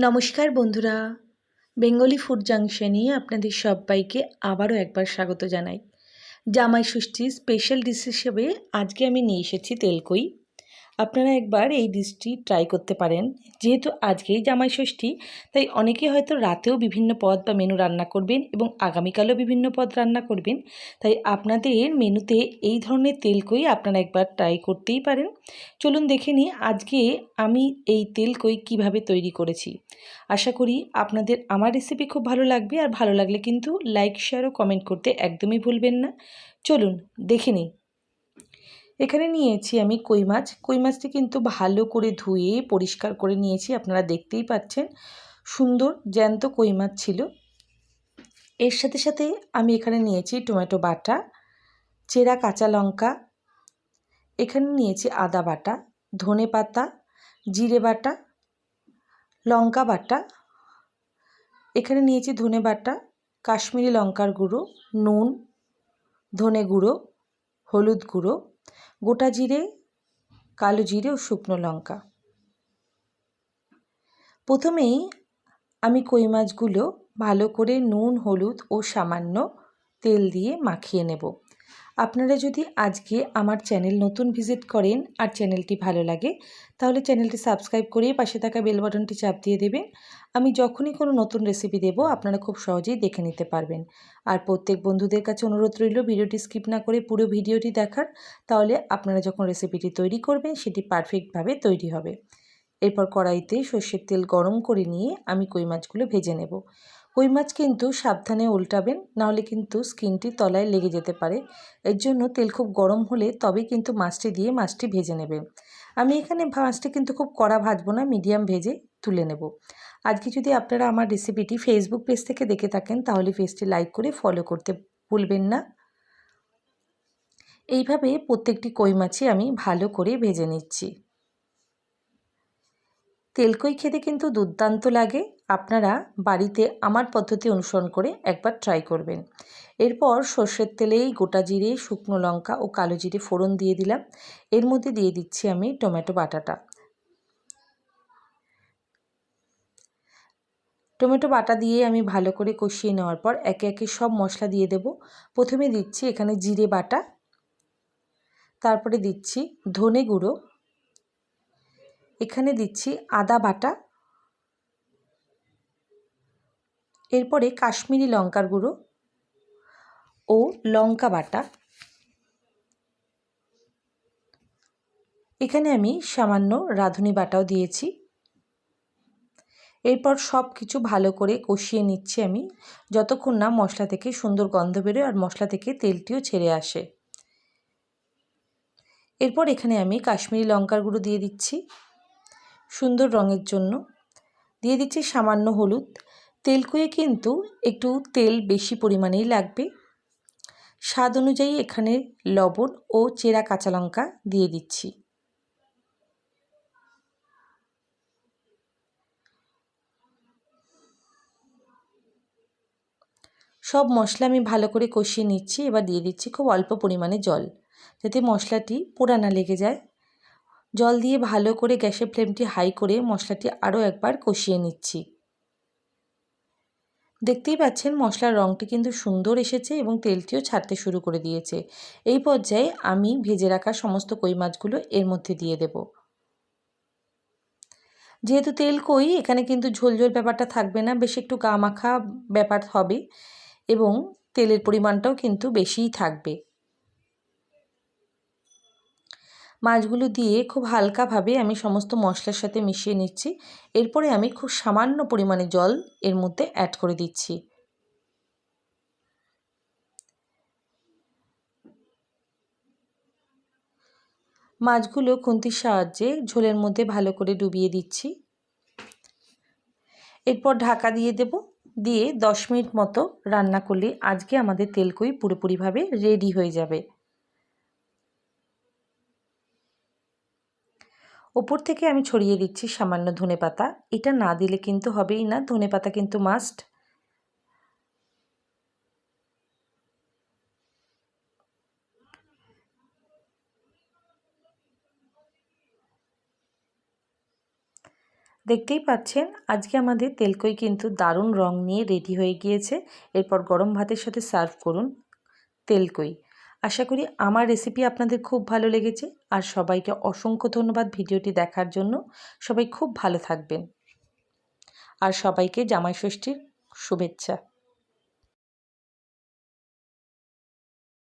নমস্কার বন্ধুরা, Bengali food জাংশনে আপনাদের সবাইকে আবারও একবার স্বাগত জানাই। জামাই ষষ্ঠীর স্পেশাল ডিশ হিসেবে আজকে আমি নিয়ে এসেছি তেলকই। আপনারা একবার এই ডিশটি ট্রাই করতে পারেন। যেহেতু আজকেই জামাই ষষ্ঠী, তাই অনেকে হয়তো রাতেও বিভিন্ন পদ বা মেনু রান্না করবেন এবং আগামীকালও বিভিন্ন পদ রান্না করবেন। তাই আপনাদের মেনুতে এই ধরনের তেলকই আপনারা একবার ট্রাই করতেই পারেন। চলুন দেখে নিই আজকে আমি এই তেলকই কিভাবে তৈরি করেছি। আশা করি আপনাদের আমার রেসিপি খুব ভালো লাগবে, আর ভালো লাগলে কিন্তু লাইক, শেয়ার ও কমেন্ট করতে একদমই ভুলবেন না। চলুন দেখে নিই। এখানে নিয়েছি আমি কই মাছ। কই মাছটি কিন্তু ভালো করে ধুয়ে পরিষ্কার করে নিয়েছি, আপনারা দেখতেই পাচ্ছেন সুন্দর জ্যান্ত কই মাছ ছিল। এর সাথে সাথে আমি এখানে নিয়েছি টমেটো বাটা, চেরা কাঁচা লঙ্কা, এখানে নিয়েছি আদা বাটা, ধনে পাতা, জিরে বাটা, লঙ্কা বাটা, এখানে নিয়েছি ধনে বাটা, কাশ্মীরি লঙ্কার গুঁড়ো, নুন, ধনে গুঁড়ো, হলুদ গুঁড়ো, গোটা জিরে, কালো জিরে ও শুকনো লঙ্কা। প্রথমেই আমি কই মাছগুলো ভালো করে নুন, হলুদ ও সামান্য তেল দিয়ে মাখিয়ে নেব। আপনারা যদি আজকে আমার চ্যানেল নতুন ভিজিট করেন আর চ্যানেলটি ভালো লাগে, তাহলে চ্যানেলটি সাবস্ক্রাইব করে পাশে থাকা বেল বাটনটি চাপ দিয়ে দেবেন। আমি যখনই কোনো নতুন রেসিপি দেব আপনারা খুব সহজেই দেখে নিতে পারবেন। আর প্রত্যেক বন্ধুদের কাছে অনুরোধ রইল ভিডিওটি স্কিপ না করে পুরো ভিডিওটি দেখার, তাহলে আপনারা যখন রেসিপিটি তৈরি করবেন সেটি পারফেক্টভাবে তৈরি হবে। এরপর কড়াইতে সর্ষের তেল গরম করে নিয়ে আমি কই মাছগুলো ভেজে নেব। কই মাছ কিন্তু সাবধানে উল্টাবেন, নাহলে কিন্তু স্কিনটি তলায় লেগে যেতে পারে। এর জন্য তেল খুব গরম হলে তবেই কিন্তু মাছটি দিয়ে মাছটি ভেজে নেবেন। আমি এখানে মাছটি কিন্তু খুব কড়া ভাজবো না, মিডিয়াম ভেজে তুলে নেব। আজকে যদি আপনারা আমার রেসিপিটি ফেসবুক পেজ থেকে দেখে থাকেন, তাহলে পেজটি লাইক করে ফলো করতে ভুলবেন না। এইভাবে প্রত্যেকটি কই মাছই আমি ভালো করে ভেজে নিচ্ছি। তেলকই খেতে কিন্তু দুর্দান্ত লাগে। আপনারা বাড়িতে আমার পদ্ধতি অনুসরণ করে একবার ট্রাই করবেন। এরপর সর্ষের তেলেই গোটা জিরে, শুকনো লঙ্কা ও কালো জিরে ফোড়ন দিয়ে দিলাম। এর মধ্যে দিয়ে দিচ্ছি আমি টমেটো বাটাটা। টমেটো বাটা দিয়ে আমি ভালো করে কষিয়ে নেওয়ার পর একে একে সব মশলা দিয়ে দেব। প্রথমে দিচ্ছি এখানে জিরে বাটা, তারপরে দিচ্ছি ধনে গুঁড়ো, এখানে দিচ্ছি আদা বাটা, এরপরে কাশ্মীরি লঙ্কার গুঁড়ো ও লঙ্কা বাটা, এখানে আমি সামান্য রাঁধুনি বাটাও দিয়েছি। এরপর সব কিছু ভালো করে কষিয়ে নিচ্ছি আমি, যতক্ষণ না মশলা থেকে সুন্দর গন্ধ বেরোয় আর মশলা থেকে তেলটিও ছেড়ে আসে। এরপর এখানে আমি কাশ্মীরি লঙ্কার গুঁড়ো দিয়ে দিচ্ছি সুন্দর রঙের জন্য। দিয়ে দিচ্ছি সামান্য হলুদ। তেলকইয়ে কিন্তু একটু তেল বেশি পরিমাণেই লাগবে। স্বাদ অনুযায়ী এখানে লবণ ও চেরা কাঁচা লঙ্কা দিয়ে দিচ্ছি। সব মশলা আমি ভালো করে কষিয়ে নিচ্ছি। এবার দিয়ে দিচ্ছি খুব অল্প পরিমাণে জল, যাতে মশলাটি পোড়া না লেগে যায়। জল দিয়ে ভালো করে গ্যাসের ফ্লেমটি হাই করে মশলাটি আরও একবার কষিয়ে নিচ্ছি। দেখতেই পাচ্ছেন মশলার রঙটি কিন্তু সুন্দর এসেছে এবং তেলটিও ছাড়তে শুরু করে দিয়েছে। এই পর্যায়ে আমি ভেজে রাখা সমস্ত কই মাছগুলো এর মধ্যে দিয়ে দেব। যেহেতু তেলকই, এখানে কিন্তু ঝোল ঝোল ব্যাপারটা থাকবে না, বেশ একটু গা মাখা ব্যাপার হবে এবং তেলের পরিমাণটাও কিন্তু বেশিই থাকবে। মাছগুলো দিয়ে খুব হালকাভাবে আমি সমস্ত মশলার সাথে মিশিয়ে নিচ্ছি। এরপরে আমি খুব সামান্য পরিমাণে জল এর মধ্যে অ্যাড করে দিচ্ছি। মাছগুলো খুন্তির সাহায্যে ঝোলের মধ্যে ভালো করে ডুবিয়ে দিচ্ছি। এরপর ঢাকা দিয়ে দেব। দিয়ে 10 মিনিট মতো রান্না করলে আজকে আমাদের তেলকই পুরোপুরিভাবে রেডি হয়ে যাবে। ওপর থেকে আমি ছড়িয়ে দিচ্ছি সামান্য ধনেপাতা। এটা না দিলে কিন্তু হবেই না, ধনেপাতা কিন্তু মাস্ট। দেখতেই পাচ্ছেন আজকে আমাদের তেলকই কিন্তু দারুণ রং নিয়ে রেডি হয়ে গিয়েছে। এরপর গরম ভাতের সাথে সার্ভ করুন তেলকই। আশা করি আমার রেসিপি আপনাদের খুব ভালো লেগেছে। আর সবাইকে অসংখ্য ধন্যবাদ ভিডিওটি দেখার জন্য। সবাই খুব ভালো থাকবেন। আর সবাইকে জামাই ষষ্ঠীর শুভেচ্ছা।